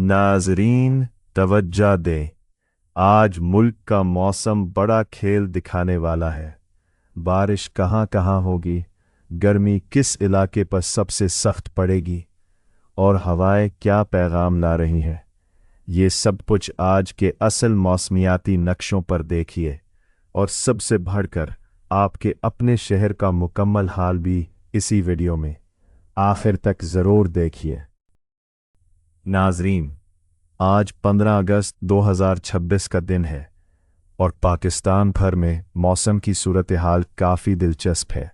नाज़रीन तवज्जो दें, आज मुल्क का मौसम बड़ा खेल दिखाने वाला है। बारिश कहाँ कहाँ होगी, गर्मी किस इलाके पर सबसे सख्त पड़ेगी और हवाएं क्या पैगाम ला रही हैं, ये सब कुछ आज के असल मौसमियाती नक्शों पर देखिए। और सबसे बढ़कर आपके अपने शहर का मुकम्मल हाल भी इसी वीडियो में आखिर तक ज़रूर देखिए। नाज़रीन, आज 15 अगस्त 2026 का दिन है और पाकिस्तान भर में मौसम की सूरत हाल काफ़ी दिलचस्प है।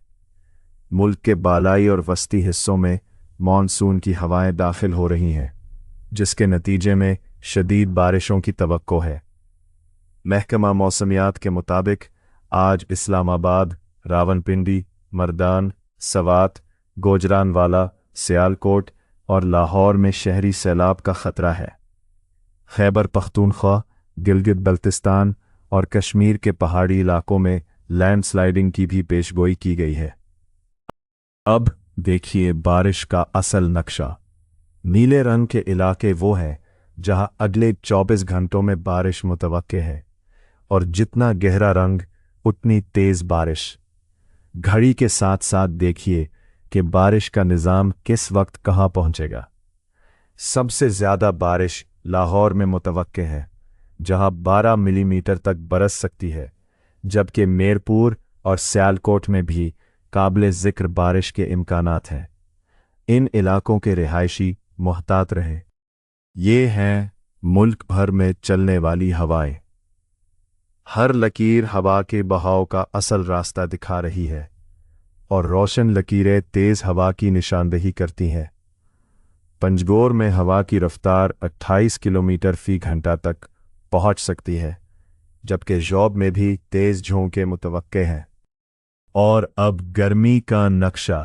मुल्क के बालाई और वस्ती हिस्सों में मानसून की हवाएं दाखिल हो रही हैं, जिसके नतीजे में शदीद बारिशों की तवक्को है। महकमा मौसमियात के मुताबिक आज इस्लामाबाद, रावलपिंडी, मर्दान, सवात, गुजरानवाला, सियालकोट और लाहौर में शहरी सैलाब का ख़तरा है। खैबर पख्तूनख्वा, गिलगित बल्तिस्तान और कश्मीर के पहाड़ी इलाकों में लैंडस्लाइडिंग की भी पेशगोई की गई है। अब देखिए बारिश का असल नक्शा। नीले रंग के इलाके वो हैं जहां अगले 24 घंटों में बारिश मुतवक्के है, और जितना गहरा रंग उतनी तेज बारिश। घड़ी के साथ साथ देखिए कि बारिश का निज़ाम किस वक्त कहां पहुंचेगा। सबसे ज़्यादा बारिश लाहौर में मुतवक्के है, जहां 12 मिलीमीटर तक बरस सकती है, जबकि मीरपुर और सियालकोट में भी काबिल ज़िक्र बारिश के इम्कानात हैं। इन इलाकों के रिहायशी मुहतात रहें। ये हैं मुल्क भर में चलने वाली हवाएं। हर लकीर हवा के बहाव का असल रास्ता दिखा रही है और रोशन लकीरें तेज़ हवा की निशानदेही करती हैं। पंजगोर में हवा की रफ्तार 28 किलोमीटर फी घंटा तक पहुंच सकती है, जबकि जौब में भी तेज़ झोंके मुतवक्के हैं। और अब गर्मी का नक्शा।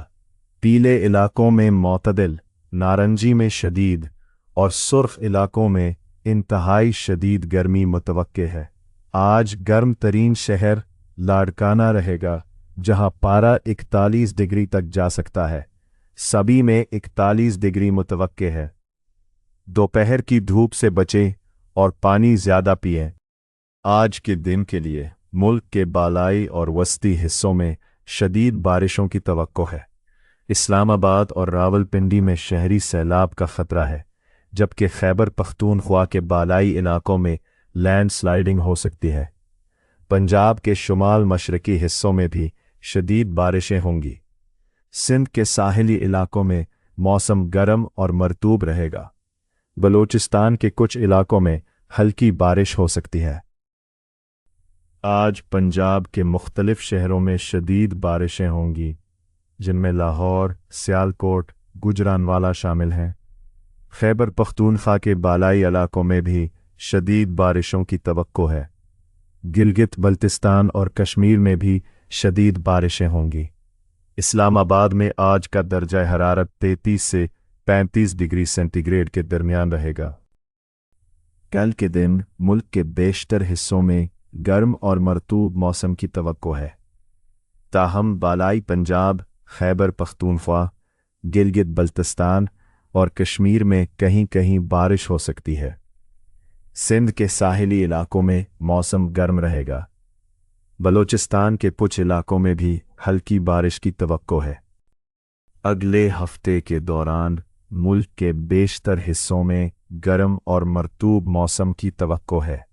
पीले इलाकों में मोतदिल, नारंगी में शदीद और सुर्ख इलाकों में इंतहाई शदीद गर्मी मुतवक्के है। आज गर्म तरीन शहर लाड़काना रहेगा, जहां पारा 41 डिग्री तक जा सकता है। सभी में 41 डिग्री मुतवक्के है। दोपहर की धूप से बचें और पानी ज़्यादा पिएं। आज के दिन के लिए मुल्क के बालाई और वस्ती हिस्सों में शदीद बारिशों की तवक्को है। इस्लामाबाद और रावलपिंडी में शहरी सैलाब का ख़तरा है, जबकि खैबर पख्तूनख्वा के बालाई इलाकों में लैंडस्लाइडिंग हो सकती है। पंजाब के शुमाल मशरकी हिस्सों में भी शदीद बारिशें होंगी। सिंध के साहिली इलाकों में मौसम गर्म और मरतूब रहेगा। बलूचिस्तान के कुछ इलाकों में हल्की बारिश हो सकती है। आज पंजाब के मुख्तलिफ शहरों में शदीद बारिशें होंगी, जिनमें लाहौर, सियालकोट, गुजरानवाला शामिल हैं। खैबर पख्तूनख्वा के बालाई इलाकों में भी शदीद बारिशों की तवक्को है। गिलगित बल्तिस्तान और कश्मीर में भी शदीद बारिशें होंगी। इस्लामाबाद में आज का दर्जा हरारत 33 से 35 डिग्री सेंटीग्रेड के दरमियान रहेगा। कल के दिन मुल्क के बेशतर हिस्सों में गर्म और मरतूब मौसम की तवक्को है। ताहम बालाई पंजाब, खैबर पख्तूनख्वा, गिलगित बल्तिस्तान और कश्मीर में कहीं कहीं बारिश हो सकती है। सिंध के साहिली इलाकों में मौसम गर्म रहेगा। बलूचिस्तान के कुछ इलाकों में भी हल्की बारिश की तवक्को है। अगले हफ्ते के दौरान मुल्क के बेशतर हिस्सों में गर्म और मरतूब मौसम की तवक्को है।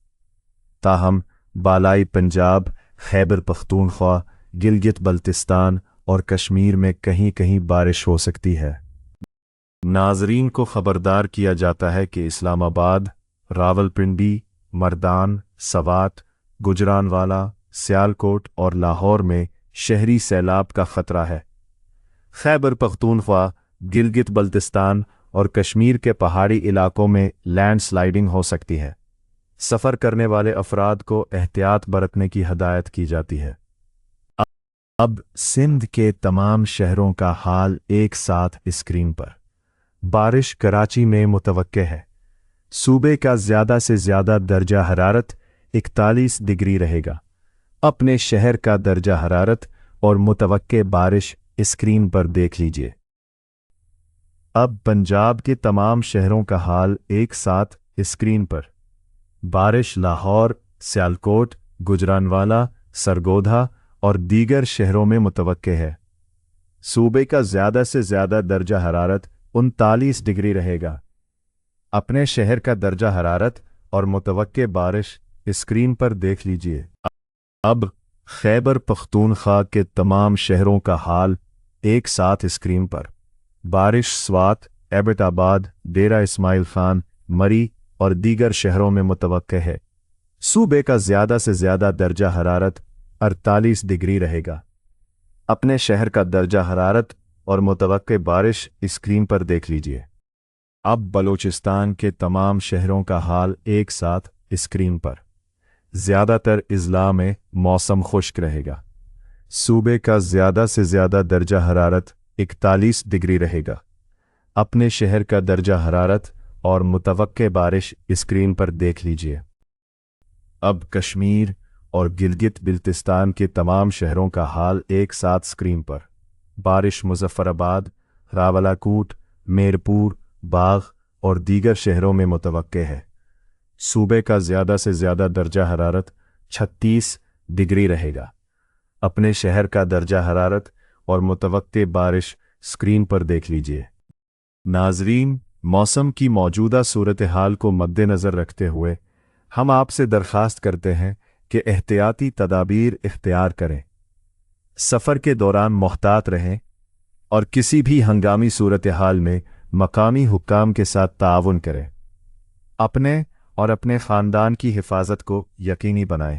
ताहम बालाई पंजाब, खैबर पख्तूनख्वा, गिलगित बल्तिस्तान और कश्मीर में कहीं कहीं बारिश हो सकती है। नाज़रीन को खबरदार किया जाता है कि इस्लामाबाद, रावलपिंडी, मर्दान, सवात, गुजरानवाला, सियालकोट और लाहौर में शहरी सैलाब का ख़तरा है। खैबर पख्तूनख्वा, गिलगित बल्तिस्तान और कश्मीर के पहाड़ी इलाकों में लैंडस्लाइडिंग हो सकती है। सफ़र करने वाले अफराद को एहतियात बरतने की हदायत की जाती है। अब सिंध के तमाम शहरों का हाल एक साथ स्क्रीन पर। बारिश कराची में मुतवक्के है। सूबे का ज़्यादा से ज़्यादा दर्जा हरारत 41 डिग्री रहेगा। अपने शहर का दर्जा हरारत और मुतवक्के बारिश स्क्रीन पर देख लीजिए। اب پنجاب کے تمام شہروں کا حال ایک ساتھ اسکرین پر۔ بارش لاہور، سیالکوٹ، گجرانوالہ، سرگودھا اور دیگر شہروں میں متوقع ہے۔ صوبے کا زیادہ سے زیادہ درجہ حرارت 39 ڈگری رہے گا۔ اپنے شہر کا درجہ حرارت اور متوقع بارش اسکرین پر دیکھ لیجئے۔ اب خیبر پختونخوا کے تمام شہروں کا حال ایک ساتھ اسکرین پر۔ بارش سوات، ایبٹ آباد، ڈیرہ اسماعیل خان، مری اور دیگر شہروں میں متوقع ہے۔ صوبے کا زیادہ سے زیادہ درجہ حرارت 48 ڈگری رہے گا۔ اپنے شہر کا درجہ حرارت اور متوقع بارش اسکرین پر دیکھ لیجئے۔ اب بلوچستان کے تمام شہروں کا حال ایک ساتھ اسکرین پر۔ زیادہ تر اضلاع میں موسم خشک رہے گا۔ صوبے کا زیادہ سے زیادہ درجہ حرارت 41 ڈگری رہے گا۔ اپنے شہر کا درجہ حرارت اور متوقع بارش اسکرین پر دیکھ لیجئے۔ اب کشمیر اور گلگت بلتستان کے تمام شہروں کا حال ایک ساتھ اسکرین پر۔ بارش مظفر آباد، راولاکوٹ، میرپور، باغ اور دیگر شہروں میں متوقع ہے۔ صوبے کا زیادہ سے زیادہ درجہ حرارت 36 ڈگری رہے گا۔ اپنے شہر کا درجہ حرارت اور متوقع بارش اسکرین پر دیکھ لیجئے۔ ناظرین، موسم کی موجودہ صورتحال کو مد نظر رکھتے ہوئے ہم آپ سے درخواست کرتے ہیں کہ احتیاطی تدابیر اختیار کریں، سفر کے دوران محتاط رہیں اور کسی بھی ہنگامی صورتحال میں مقامی حکام کے ساتھ تعاون کریں۔ اپنے اور اپنے خاندان کی حفاظت کو یقینی بنائیں۔